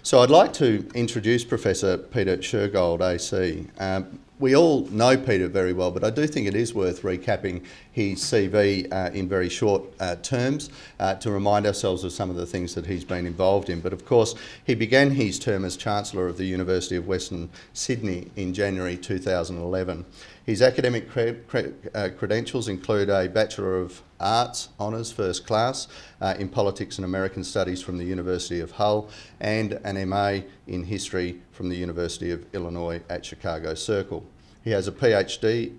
So I'd like to introduce Professor Peter Shergold, AC. We all know Peter very well, but I do think it is worth recapping his CV in very short terms to remind ourselves of some of the things that he's been involved in. But of course, he began his term as Chancellor of the University of Western Sydney in January 2011. His academic credentials include a Bachelor of Arts Honours First Class in Politics and American Studies from the University of Hull and an MA in History from the University of Illinois at Chicago Circle. He has a PhD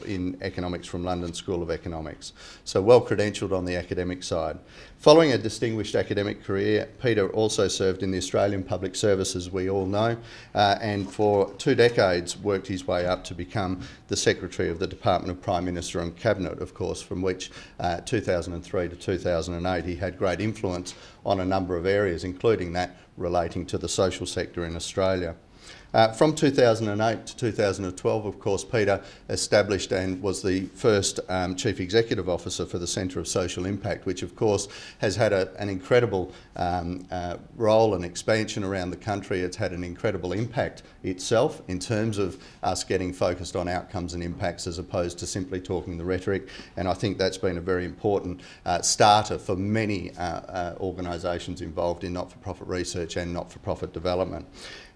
in Economics from London School of Economics, so well credentialed on the academic side. Following a distinguished academic career, Peter also served in the Australian Public Service, as we all know, and for 2 decades worked his way up to become the Secretary of the Department of Prime Minister and Cabinet, of course, from which 2003 to 2008 he had great influence on a number of areas, including that relating to the social sector in Australia. From 2008 to 2012, of course, Peter established and was the first Chief Executive Officer for the Centre of Social Impact, which of course has had an incredible role and expansion around the country. It's had an incredible impact itself in terms of us getting focused on outcomes and impacts as opposed to simply talking the rhetoric, and I think that's been a very important starter for many organisations involved in not-for-profit research and not-for-profit development.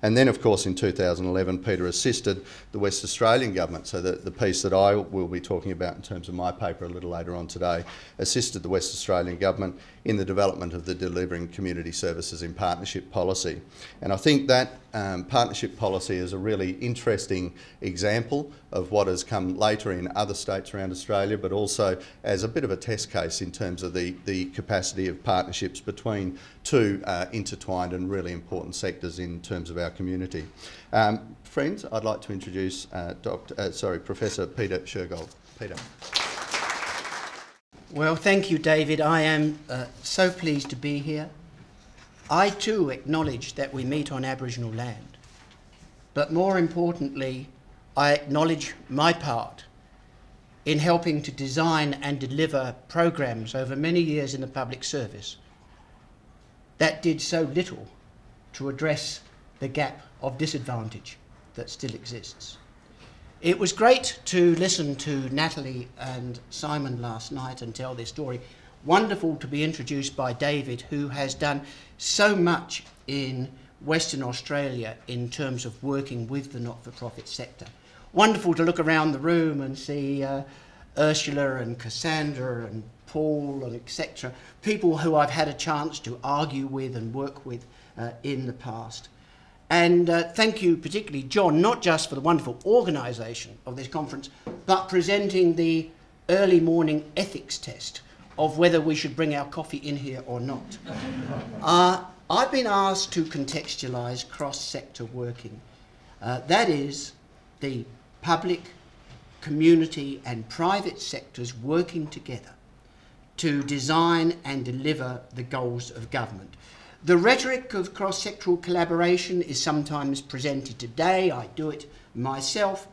And then, of course, in 2011, Peter assisted the West Australian Government, so that the piece that I will be talking about in terms of my paper a little later on today, assisted the West Australian Government in the development of the Delivering Community Services in Partnership policy. And I think that partnership policy is a really interesting example of what has come later in other states around Australia, but also as a bit of a test case in terms of the capacity of partnerships between two intertwined and really important sectors in terms of our community. Friends, I'd like to introduce Professor Peter Shergold. Peter. Well, thank you, David. I am so pleased to be here. I too acknowledge that we meet on Aboriginal land, but more importantly, I acknowledge my part in helping to design and deliver programs over many years in the public service that did so little to address the gap of disadvantage that still exists. It was great to listen to Natalie and Simon last night and tell their story. Wonderful to be introduced by David, who has done so much in Western Australia in terms of working with the not-for-profit sector. Wonderful to look around the room and see Ursula and Cassandra and Paul and etc. People who I've had a chance to argue with and work with in the past. And thank you particularly, John, not just for the wonderful organisation of this conference, but presenting the early morning ethics test of whether we should bring our coffee in here or not. I've been asked to contextualise cross-sector working. That is, the public, community and private sectors working together to design and deliver the goals of government. The rhetoric of cross-sectoral collaboration is sometimes presented today, I do it myself,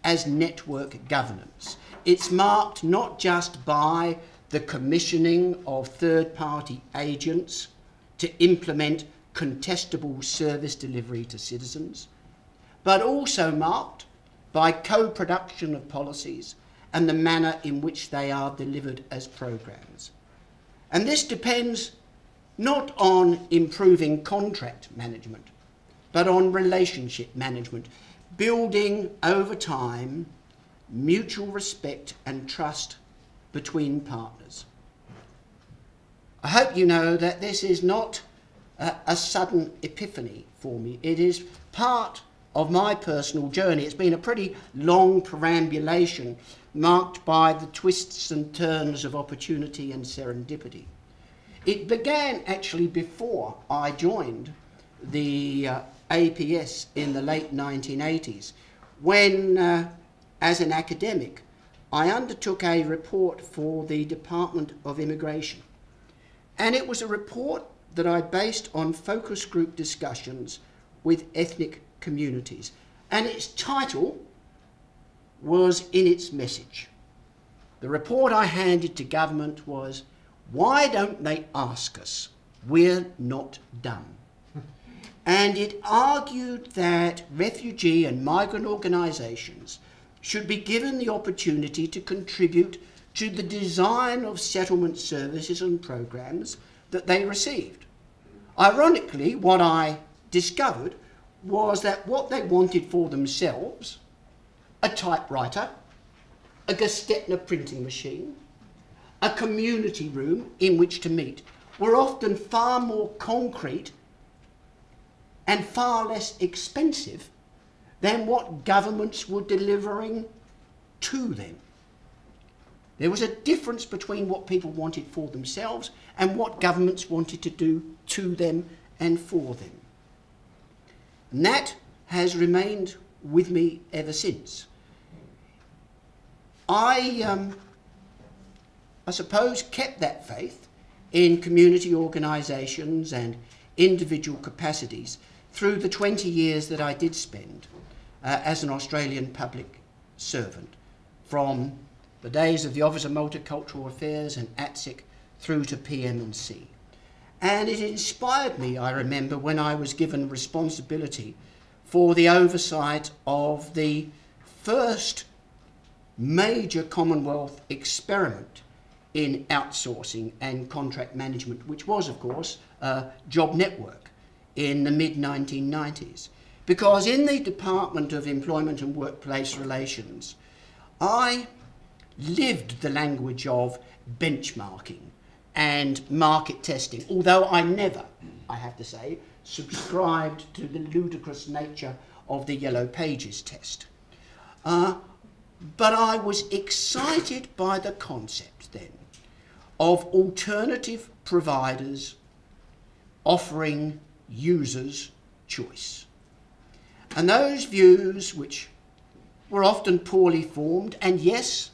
as network governance. It's marked not just by the commissioning of third-party agents to implement contestable service delivery to citizens, but also marked by co-production of policies and the manner in which they are delivered as programs. And this depends not on improving contract management, but on relationship management, building over time mutual respect and trust between partners. I hope you know that this is not a sudden epiphany for me. It is part of my personal journey. It's been a pretty long perambulation marked by the twists and turns of opportunity and serendipity. It began actually before I joined the APS in the late 1980s, when, as an academic, I undertook a report for the Department of Immigration. And it was a report that I based on focus group discussions with ethnic communities. And its title was in its message. The report I handed to government was, "Why don't they ask us? We're not dumb." and it argued that refugee and migrant organisations should be given the opportunity to contribute to the design of settlement services and programs that they received. Ironically, what I discovered was that what they wanted for themselves, a typewriter, a Gestetner printing machine, a community room in which to meet, were often far more concrete and far less expensive than what governments were delivering to them. There was a difference between what people wanted for themselves and what governments wanted to do to them and for them. And that has remained with me ever since. I suppose, kept that faith in community organisations and individual capacities through the 20 years that I did spend as an Australian public servant, from the days of the Office of Multicultural Affairs and ATSIC through to PM&C. And it inspired me, I remember, when I was given responsibility for the oversight of the first major Commonwealth experiment in outsourcing and contract management, which was, of course, Job Network in the mid-1990s. Because in the Department of Employment and Workplace Relations, I lived the language of benchmarking and market testing, although I never, I have to say, subscribed to the ludicrous nature of the Yellow Pages test. But I was excited by the concept then of alternative providers offering users choice. And those views, which were often poorly formed and yes,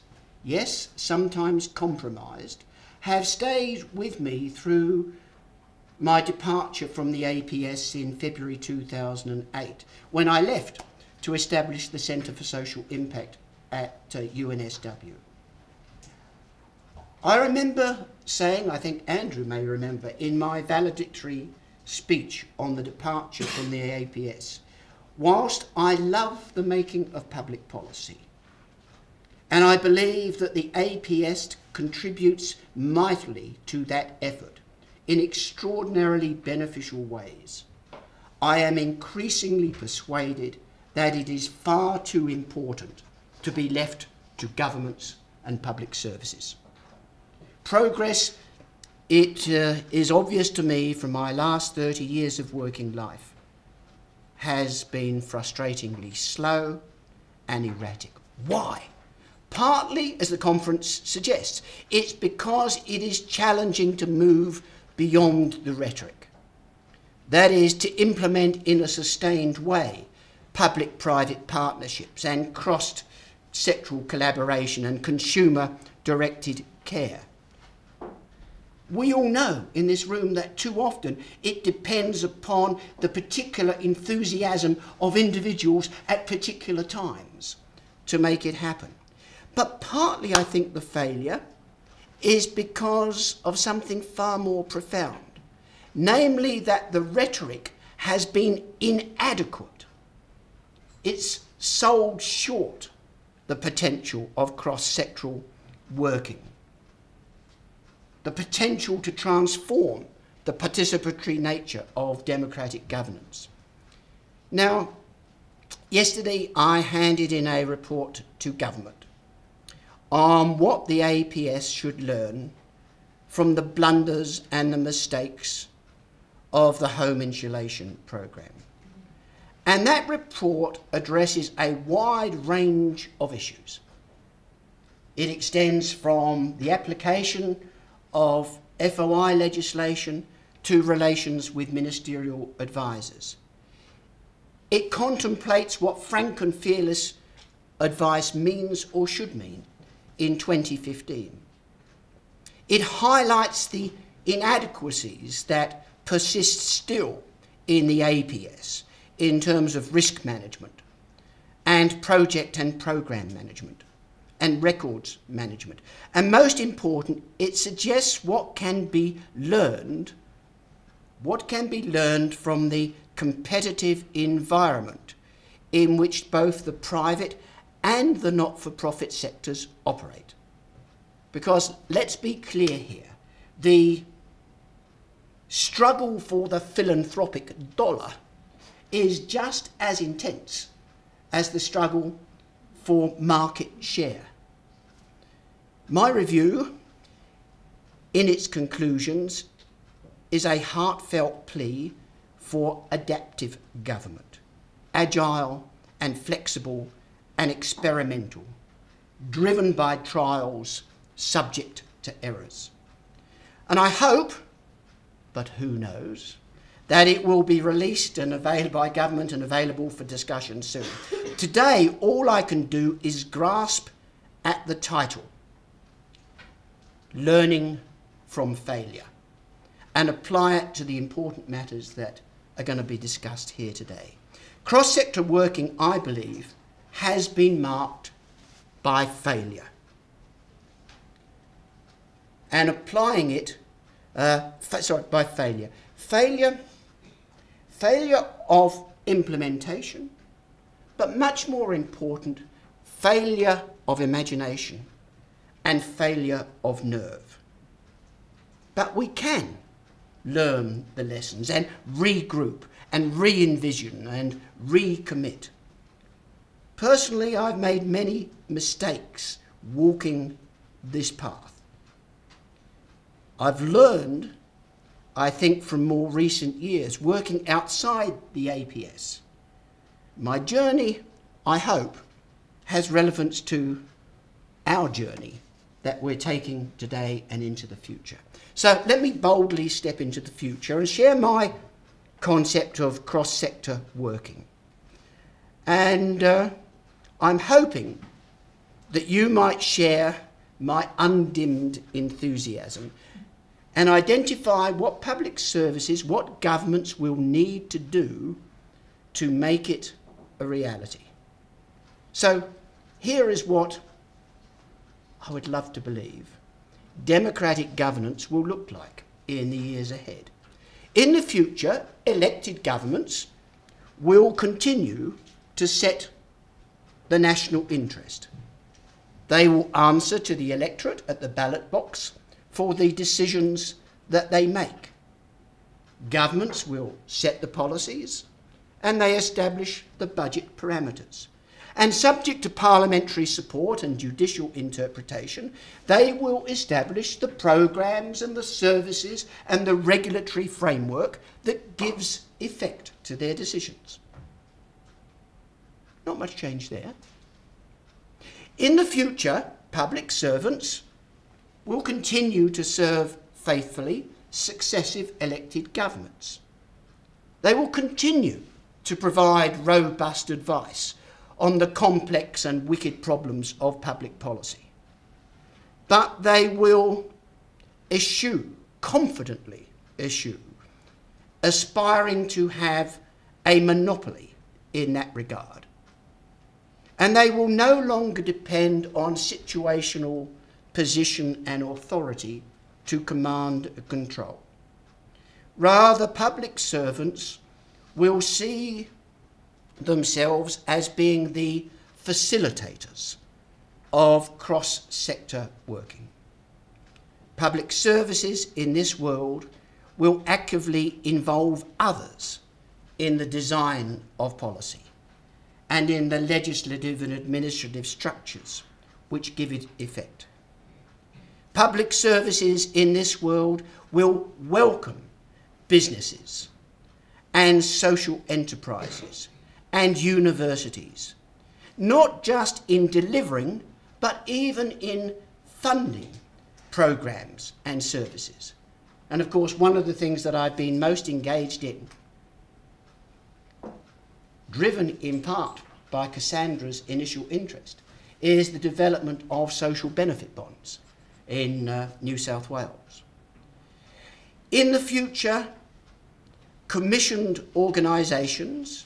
sometimes compromised, have stayed with me through my departure from the APS in February 2008, when I left to establish the Centre for Social Impact at UNSW. I remember saying, I think Andrew may remember, in my valedictory speech on the departure from the APS, whilst I love the making of public policy, and I believe that the APS contributes mightily to that effort in extraordinarily beneficial ways, I am increasingly persuaded that it is far too important to be left to governments and public services. Progress, it is obvious to me from my last 30 years of working life, has been frustratingly slow and erratic. Why? Partly, as the conference suggests, it's because it is challenging to move beyond the rhetoric. That is, to implement in a sustained way public-private partnerships and cross-sectoral collaboration and consumer-directed care. We all know in this room that too often it depends upon the particular enthusiasm of individuals at particular times to make it happen. But partly I think the failure is because of something far more profound, namely that the rhetoric has been inadequate. It's sold short the potential of cross-sectoral working, the potential to transform the participatory nature of democratic governance. Now, yesterday I handed in a report to government on what the APS should learn from the blunders and the mistakes of the home insulation program. And that report addresses a wide range of issues. It extends from the application of FOI legislation to relations with ministerial advisors. It contemplates what frank and fearless advice means or should mean in 2015. It highlights the inadequacies that persist still in the APS in terms of risk management and project and program management and records management. And most important, it suggests what can be learned from the competitive environment in which both the private and the not-for-profit sectors operate. Because let's be clear here, the struggle for the philanthropic dollar is just as intense as the struggle for market share. My review, in its conclusions, is a heartfelt plea for adaptive government, agile and flexible and experimental, driven by trials, subject to errors. And I hope, but who knows, that it will be released and available by government and available for discussion soon. Today, all I can do is grasp at the title, Learning from Failure, and apply it to the important matters that are going to be discussed here today. Cross-sector working, I believe, has been marked by failure. And applying it, by failure. Failure of implementation, but much more important, failure of imagination and failure of nerve. But we can learn the lessons and regroup and re-envision and recommit. Personally, I've made many mistakes walking this path. I've learned, I think, from more recent years, working outside the APS. My journey, I hope, has relevance to our journey that we're taking today and into the future. So let me boldly step into the future and share my concept of cross-sector working. And I'm hoping that you might share my undimmed enthusiasm and identify what public services, what governments will need to do to make it a reality. So here is what I would love to believe democratic governance will look like in the years ahead. In the future, elected governments will continue to set the national interest. They will answer to the electorate at the ballot box for the decisions that they make. Governments will set the policies and they establish the budget parameters. And subject to parliamentary support and judicial interpretation, they will establish the programs and the services and the regulatory framework that gives effect to their decisions. Not much change there. In the future, public servants will continue to serve faithfully successive elected governments. They will continue to provide robust advice on the complex and wicked problems of public policy. But they will confidently eschew, aspiring to have a monopoly in that regard. And they will no longer depend on situational position and authority to command control. Rather, public servants will see themselves as being the facilitators of cross-sector working. Public services in this world will actively involve others in the design of policy and in the legislative and administrative structures which give it effect. Public services in this world will welcome businesses and social enterprises and universities, not just in delivering, but even in funding programs and services. And of course, one of the things that I've been most engaged in, driven in part by Cassandra's initial interest, is the development of social benefit bonds in New South Wales. In the future, commissioned organisations,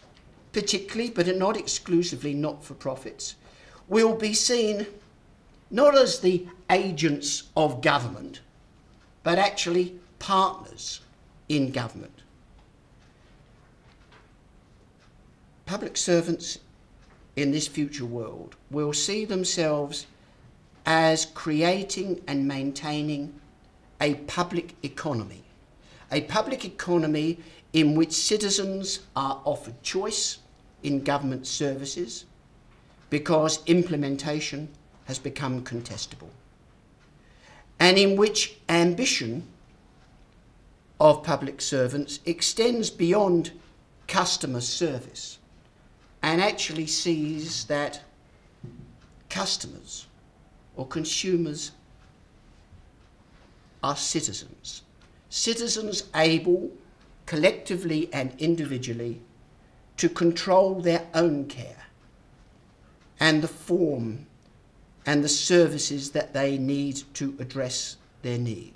particularly but not exclusively not-for-profits, will be seen not as the agents of government, but actually partners in government. public servants in this future world will see themselves as creating and maintaining a public economy in which citizens are offered choice in government services because implementation has become contestable, and in which ambition of public servants extends beyond customer service and actually sees that customers or consumers are citizens. Citizens able, collectively and individually, to control their own care and the form and the services that they need to address their need.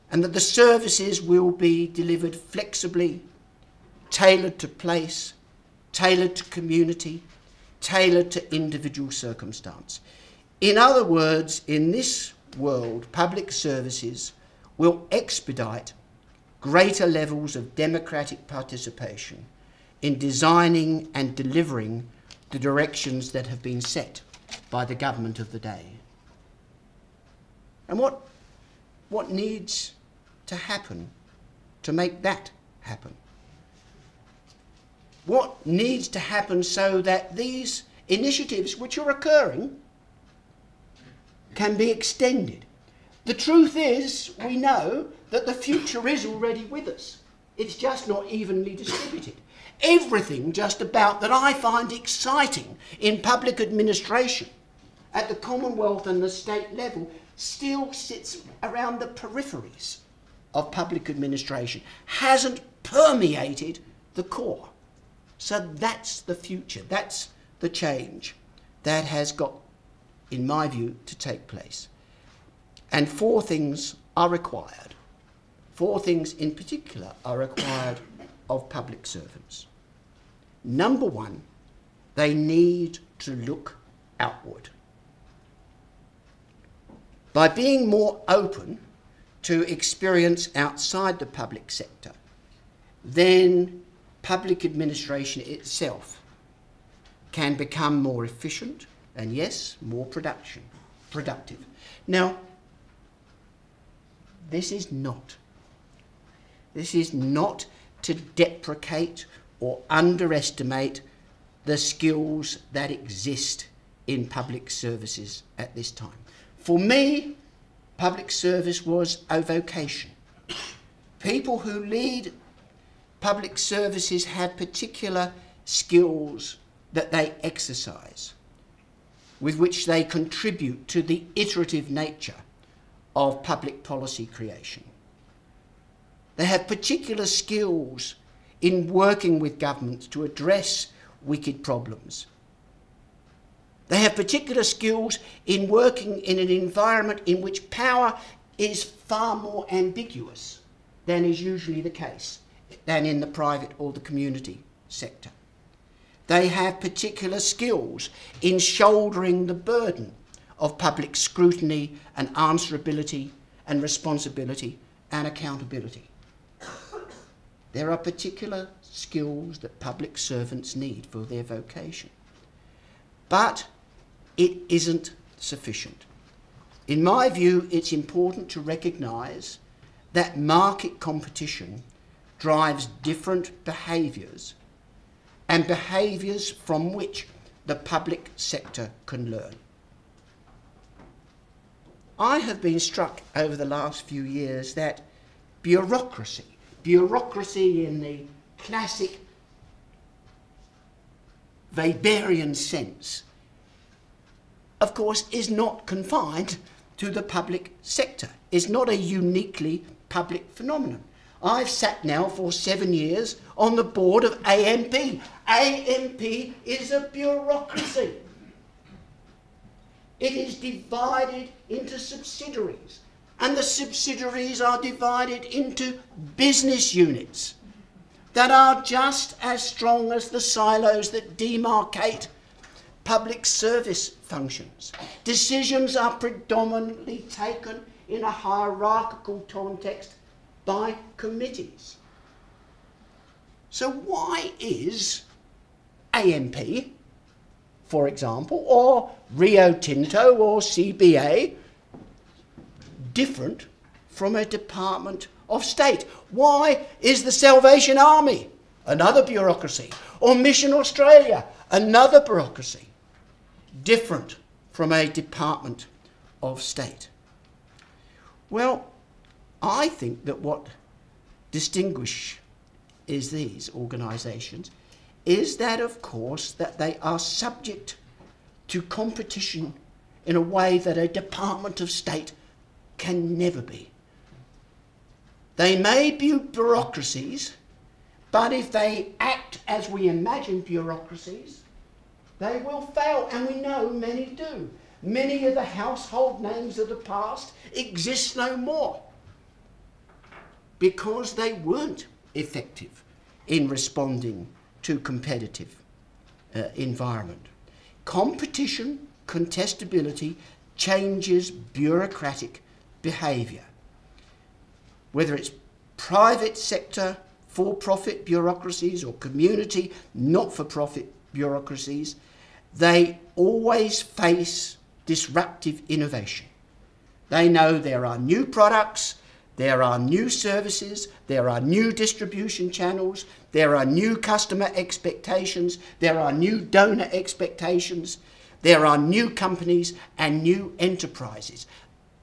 And that the services will be delivered flexibly, tailored to place, tailored to community, tailored to individual circumstance. In other words, in this world, public services will expedite greater levels of democratic participation in designing and delivering the directions that have been set by the government of the day. And what needs to happen to make that happen? What needs to happen so that these initiatives which are occurring can be extended? The truth is, we know that the future is already with us. It's just not evenly distributed. Everything just about that I find exciting in public administration at the Commonwealth and the state level still sits around the peripheries of public administration, hasn't permeated the core. So that's the future, that's the change that has got, in my view, to take place. And four things are required. Four things in particular are required of public servants. Number one, they need to look outward. By being more open to experience outside the public sector, then public administration itself can become more efficient and, yes, more productive. Now, this is not to deprecate or underestimate the skills that exist in public services at this time. For me, public service was a vocation. People who lead public services have particular skills that they exercise, with which they contribute to the iterative nature of public policy creation. They have particular skills in working with governments to address wicked problems. They have particular skills in working in an environment in which power is far more ambiguous than is usually the case, than in the private or the community sector. They have particular skills in shouldering the burden of public scrutiny and answerability and responsibility and accountability. There are particular skills that public servants need for their vocation. But it isn't sufficient. In my view, it's important to recognise that market competition drives different behaviours, and behaviours from which the public sector can learn. I have been struck over the last few years that bureaucracy in the classic Weberian sense, of course, is not confined to the public sector, is not a uniquely public phenomenon. I've sat now for 7 years on the board of AMP. AMP is a bureaucracy. It is divided into subsidiaries, and the subsidiaries are divided into business units that are just as strong as the silos that demarcate public service functions. Decisions are predominantly taken in a hierarchical context by committees. So why is AMP, for example, or Rio Tinto or CBA different from a Department of State? Why is the Salvation Army, another bureaucracy, or Mission Australia, another bureaucracy, different from a Department of State? Well, I think that what distinguishes these organisations is that, of course, that they are subject to competition in a way that a Department of State can never be. They may be bureaucracies, but if they act as we imagine bureaucracies, they will fail, and we know many do. Many of the household names of the past exist no more because they weren't effective in responding to competitive environment. Competition, contestability changes bureaucratic behaviour. Whether it's private sector, for-profit bureaucracies or community, not-for-profit bureaucracies, they always face disruptive innovation. They know there are new products, there are new services, there are new distribution channels, there are new customer expectations, there are new donor expectations, there are new companies and new enterprises.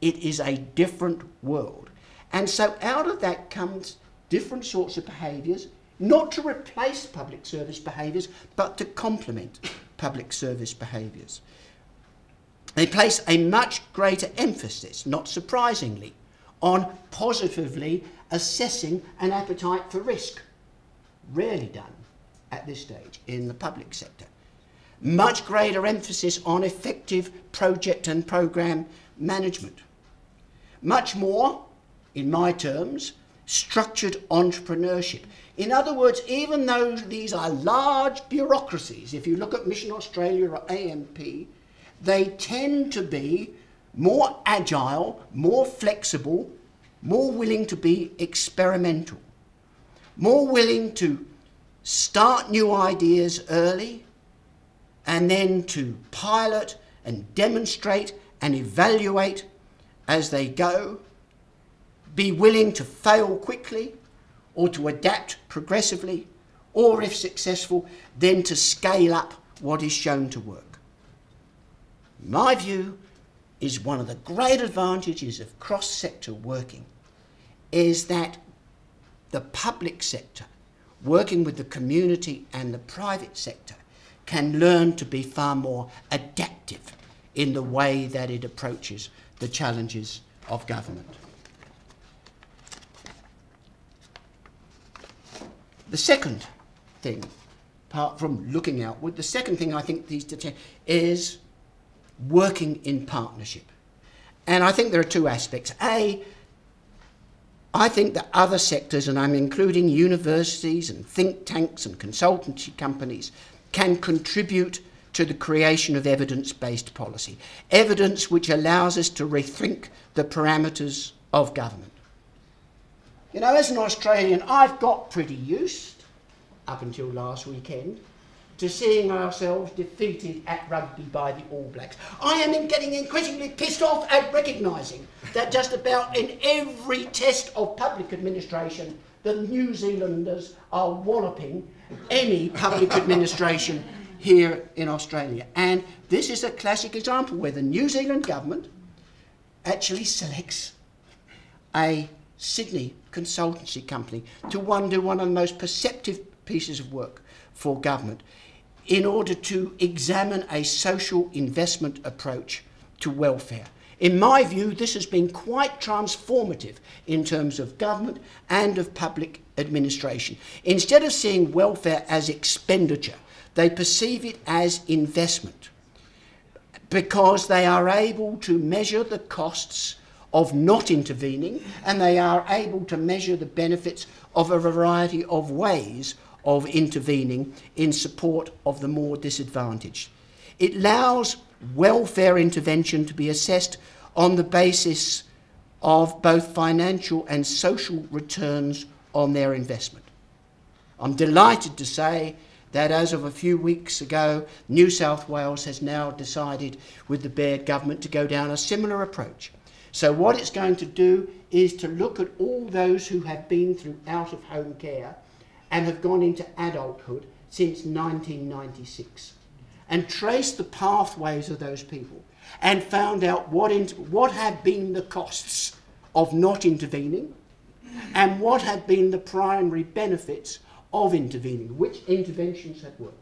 It is a different world. And so out of that comes different sorts of behaviours, not to replace public service behaviours, but to complement public service behaviours. They place a much greater emphasis, not surprisingly, on positively assessing an appetite for risk. Rarely done at this stage in the public sector. Much greater emphasis on effective project and programme management. Much more, in my terms, structured entrepreneurship. In other words, even though these are large bureaucracies, if you look at Mission Australia or AMP, they tend to be more agile, more flexible, more willing to be experimental, more willing to start new ideas early and then to pilot and demonstrate and evaluate as they go, be willing to fail quickly or to adapt progressively, or if successful, then to scale up what is shown to work. My view is one of the great advantages of cross-sector working is that the public sector, working with the community and the private sector, can learn to be far more adaptive in the way that it approaches the challenges of government. The second thing, apart from looking outward, the second thing I think these is working in partnership. And I think there are two aspects. A, I think that other sectors, and I'm including universities and think tanks and consultancy companies, can contribute to the creation of evidence-based policy. Evidence which allows us to rethink the parameters of government. You know, as an Australian, I've got pretty used, up until last weekend, to seeing ourselves defeated at rugby by the All Blacks. I am getting increasingly pissed off at recognising that just about in every test of public administration, the New Zealanders are walloping any public administration here in Australia. And this is a classic example where the New Zealand government actually selects a Sydney consultancy company to do one of the most perceptive pieces of work for government in order to examine a social investment approach to welfare. In my view, this has been quite transformative in terms of government and of public administration. Instead of seeing welfare as expenditure, they perceive it as investment because they are able to measure the costs of not intervening, and they are able to measure the benefits of a variety of ways of intervening in support of the more disadvantaged. It allows welfare intervention to be assessed on the basis of both financial and social returns on their investment. I'm delighted to say that as of a few weeks ago, New South Wales has now decided with the Baird government to go down a similar approach. So what it's going to do is to look at all those who have been through out-of-home care and have gone into adulthood since 1996 and trace the pathways of those people and found out what have been the costs of not intervening and what have been the primary benefits of intervening, which interventions have worked.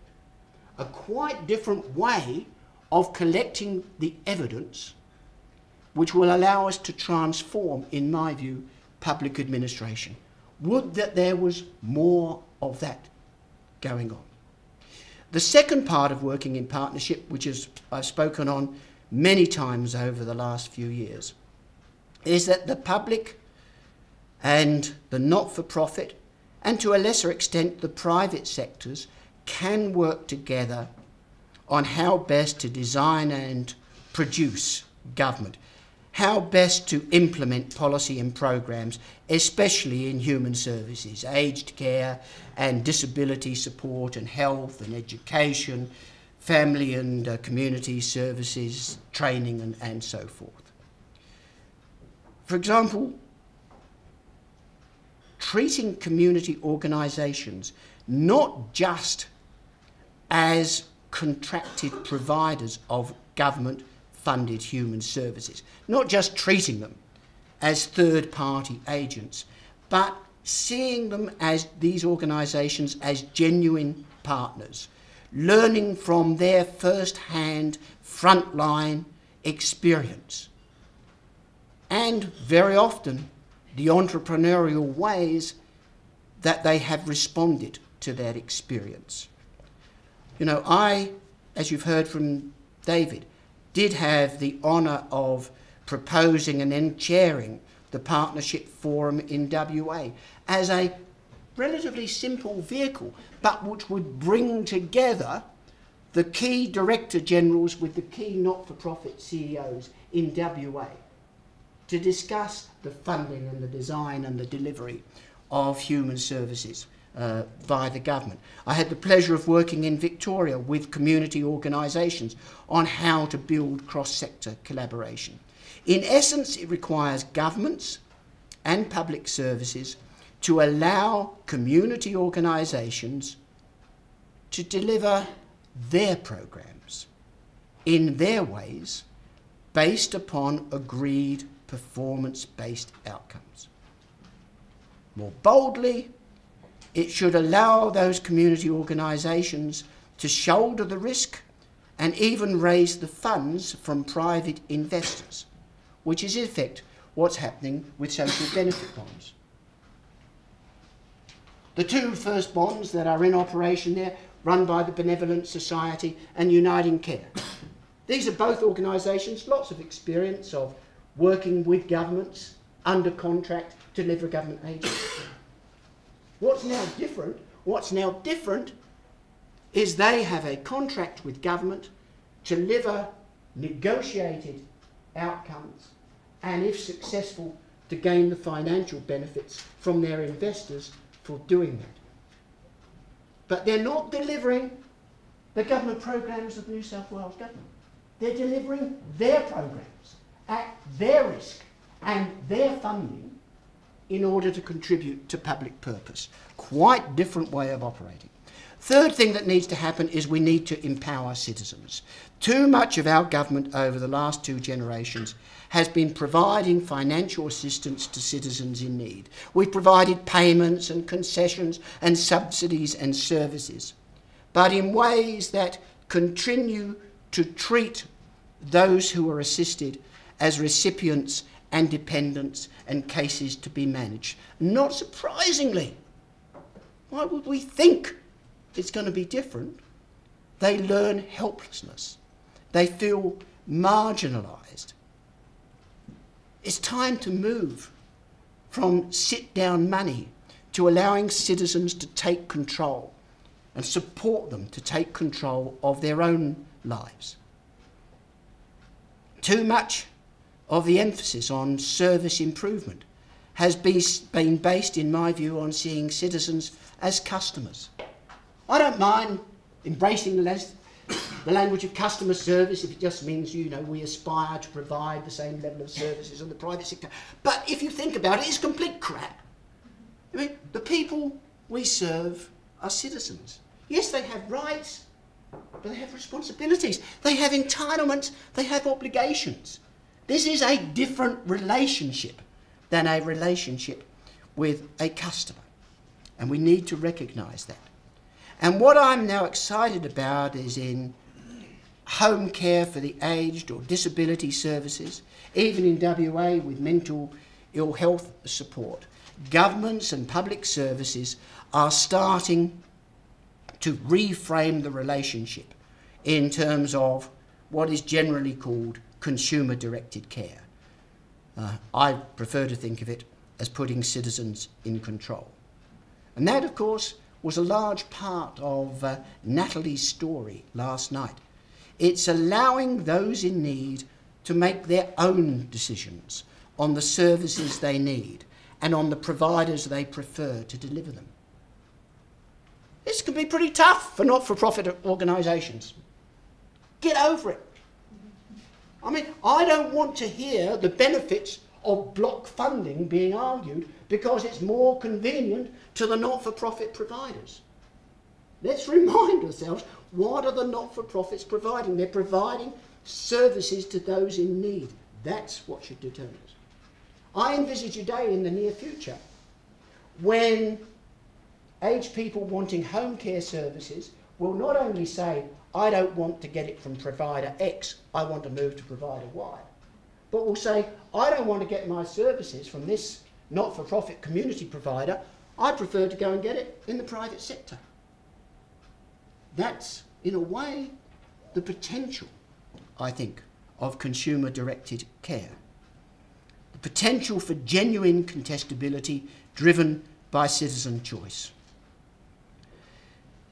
A quite different way of collecting the evidence which will allow us to transform, in my view, public administration. Would that there was more of that going on. The second part of working in partnership, which I've spoken on many times over the last few years, is that the public and the not-for-profit, and to a lesser extent the private sectors, can work together on how best to design and produce government, how best to implement policy and programs, especially in human services, aged care and disability support and health and education, family and community services, training and so forth. For example, treating community organisations not just as contracted providers of government-funded human services, not just treating them as third-party agents, but seeing them as these organisations as genuine partners, learning from their first-hand, frontline experience, and very often the entrepreneurial ways that they have responded to that experience. You know, I, as you've heard from David, did have the honour of proposing and then chairing the Partnership Forum in WA as a relatively simple vehicle, but which would bring together the key Director Generals with the key not-for-profit CEOs in WA to discuss the funding and the design and the delivery of human services by the government. I had the pleasure of working in Victoria with community organisations on how to build cross-sector collaboration. In essence, it requires governments and public services to allow community organisations to deliver their programs in their ways based upon agreed performance-based outcomes. More boldly, it should allow those community organisations to shoulder the risk and even raise the funds from private investors, which is in effect what's happening with social benefit bonds. The two first bonds that are in operation there, run by the Benevolent Society and Uniting Care. These are both organisations, lots of experience of working with governments under contract to deliver government agencies. What's now different is they have a contract with government to deliver negotiated outcomes and, if successful, to gain the financial benefits from their investors for doing that. But they're not delivering the government programs of New South Wales government. They're delivering their programs at their risk and their funding in order to contribute to public purpose. Quite different way of operating. Third thing that needs to happen is we need to empower citizens. Too much of our government over the last two generations has been providing financial assistance to citizens in need. We've provided payments and concessions and subsidies and services, but in ways that continue to treat those who are assisted as recipients and dependents and cases to be managed. Not surprisingly, why would we think it's going to be different? They learn helplessness. They feel marginalised. It's time to move from sit-down money to allowing citizens to take control and support them to take control of their own lives. Too much of the emphasis on service improvement has been based, in my view, on seeing citizens as customers. I don't mind embracing the language of customer service if it just means, you know, we aspire to provide the same level of services in the private sector. But if you think about it, it's complete crap. I mean, the people we serve are citizens. Yes, they have rights, but they have responsibilities. They have entitlements. They have obligations. This is a different relationship than a relationship with a customer. And we need to recognise that. And what I'm now excited about is in home care for the aged or disability services, even in WA with mental ill health support, governments and public services are starting to reframe the relationship in terms of what is generally called consumer-directed care. I prefer to think of it as putting citizens in control. And that, of course, was a large part of Natalie's story last night. It's allowing those in need to make their own decisions on the services they need and on the providers they prefer to deliver them. This can be pretty tough for not-for-profit organisations. Get over it. I mean, I don't want to hear the benefits of block funding being argued because it's more convenient to the not-for-profit providers. Let's remind ourselves, what are the not-for-profits providing? They're providing services to those in need. That's what should determine us. I envisage a day in the near future when aged people wanting home care services will not only say, I don't want to get it from provider X, I want to move to provider Y, but will say, I don't want to get my services from this not-for-profit community provider, I prefer to go and get it in the private sector. That's, in a way, the potential, I think, of consumer-directed care. The potential for genuine contestability driven by citizen choice.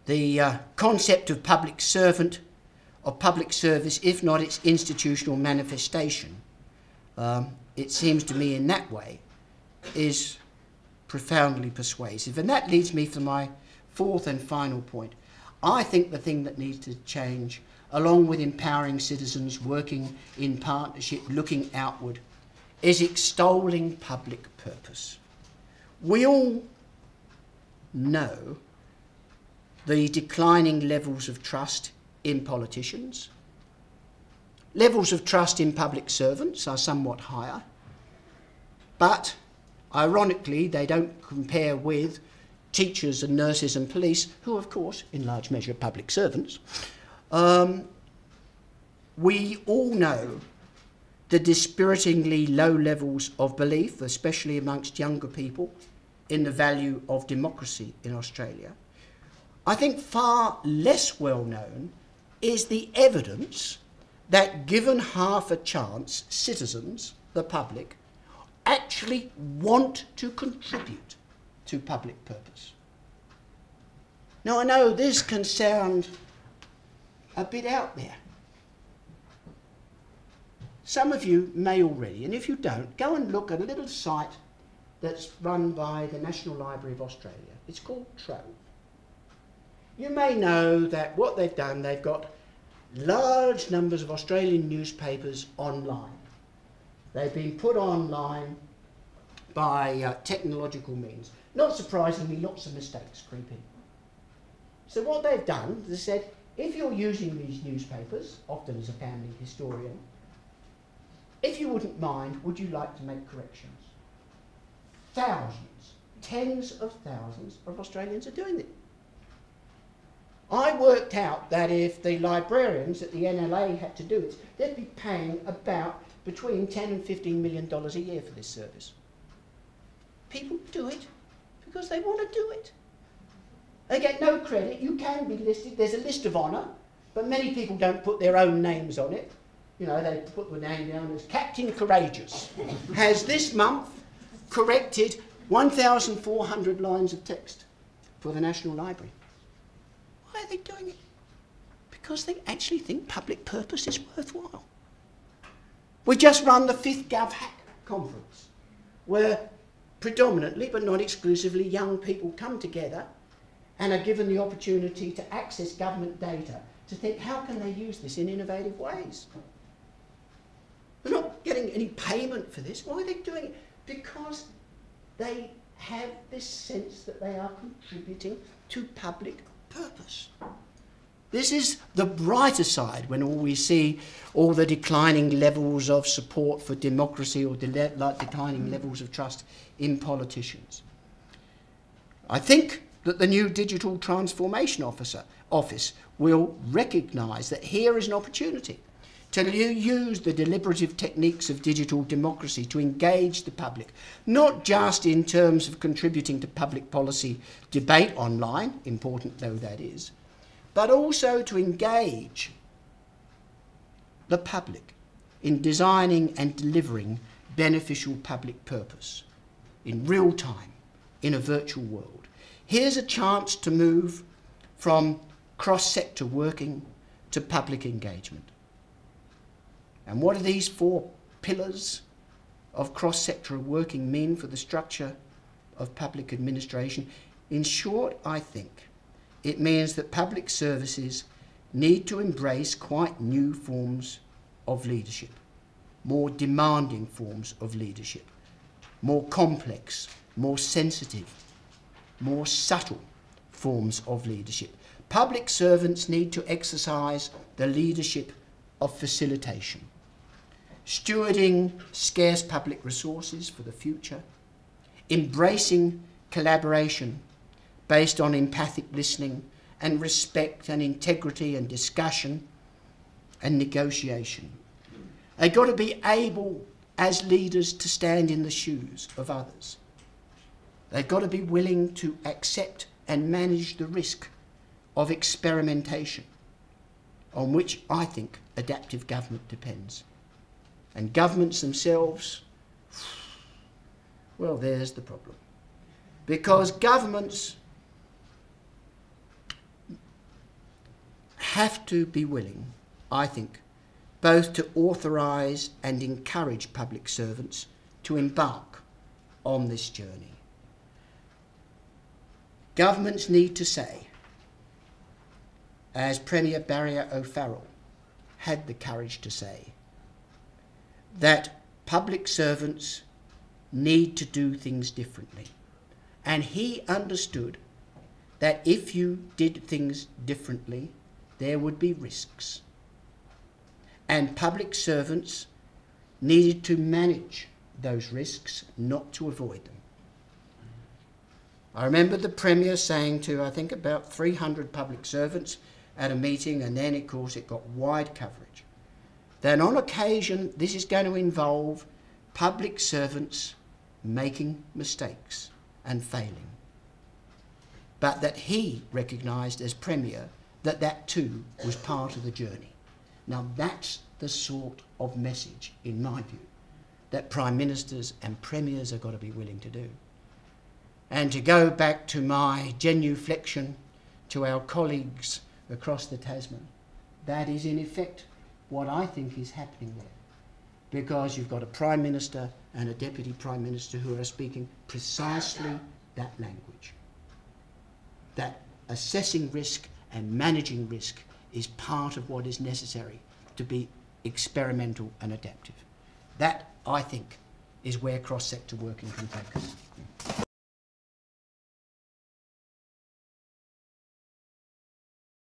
The concept of public servant, of public service, if not its institutional manifestation, it seems to me in that way, is profoundly persuasive. And that leads me to my fourth and final point. I think the thing that needs to change, along with empowering citizens, working in partnership, looking outward, is extolling public purpose. We all know the declining levels of trust in politicians. Levels of trust in public servants are somewhat higher, but ironically they don't compare with teachers and nurses and police, who of course in large measure are public servants. We all know the dispiritingly low levels of belief, especially amongst younger people, in the value of democracy in Australia. I think far less well known is the evidence that given half a chance, citizens, the public, actually want to contribute to public purpose. Now I know this can sound a bit out there. Some of you may already, and if you don't, go and look at a little site that's run by the National Library of Australia. It's called Trove. You may know that what they've done, they've got large numbers of Australian newspapers online. They've been put online by technological means. Not surprisingly, lots of mistakes creep in. So what they've done is they said, if you're using these newspapers, often as a family historian, if you wouldn't mind, would you like to make corrections? Thousands, tens of thousands of Australians are doing it. I worked out that if the librarians at the NLA had to do it, they'd be paying about between $10 and $15 million a year for this service. People do it because they want to do it. They get no credit. You can be listed. There's a list of honour, but many people don't put their own names on it. You know, they put the name down as Captain Courageous. Has this month corrected 1,400 lines of text for the National Library. Why are they doing it? Because they actually think public purpose is worthwhile. We just run the 5th GovHack conference, where predominantly, but not exclusively, young people come together and are given the opportunity to access government data, to think, how can they use this in innovative ways? They're not getting any payment for this. Why are they doing it? Because they have this sense that they are contributing to public purpose. This is the brighter side when we see all the declining levels of support for democracy or declining levels of trust in politicians. I think that the new Digital Transformation Office will recognise that here is an opportunity to use the deliberative techniques of digital democracy to engage the public, not just in terms of contributing to public policy debate online, important though that is, but also to engage the public in designing and delivering beneficial public purpose in real time, in a virtual world. Here's a chance to move from cross-sector working to public engagement. And what do these 4 pillars of cross-sector working mean for the structure of public administration? In short, I think it means that public services need to embrace quite new forms of leadership, more demanding forms of leadership, more complex, more sensitive, more subtle forms of leadership. Public servants need to exercise the leadership of facilitation, stewarding scarce public resources for the future, embracing collaboration based on empathic listening and respect and integrity and discussion and negotiation. They've got to be able, as leaders, to stand in the shoes of others. They've got to be willing to accept and manage the risk of experimentation, on which I think adaptive government depends. And governments themselves, well, there's the problem. Because governments have to be willing, I think, both to authorise and encourage public servants to embark on this journey. Governments need to say, as Premier Barry O'Farrell had the courage to say, that public servants need to do things differently. And he understood that if you did things differently, there would be risks. And public servants needed to manage those risks, not to avoid them. I remember the Premier saying to, I think, about 300 public servants at a meeting, and then, of course, it got wide coverage, that on occasion this is going to involve public servants making mistakes and failing. But that he recognised as Premier that that too was part of the journey. Now that's the sort of message, in my view, that Prime Ministers and Premiers have got to be willing to do. And to go back to my genuflection to our colleagues across the Tasman, that is in effect what I think is happening there. Because you've got a Prime Minister and a Deputy Prime Minister who are speaking precisely that language. That assessing risk and managing risk is part of what is necessary to be experimental and adaptive. That, I think, is where cross-sector working can take us.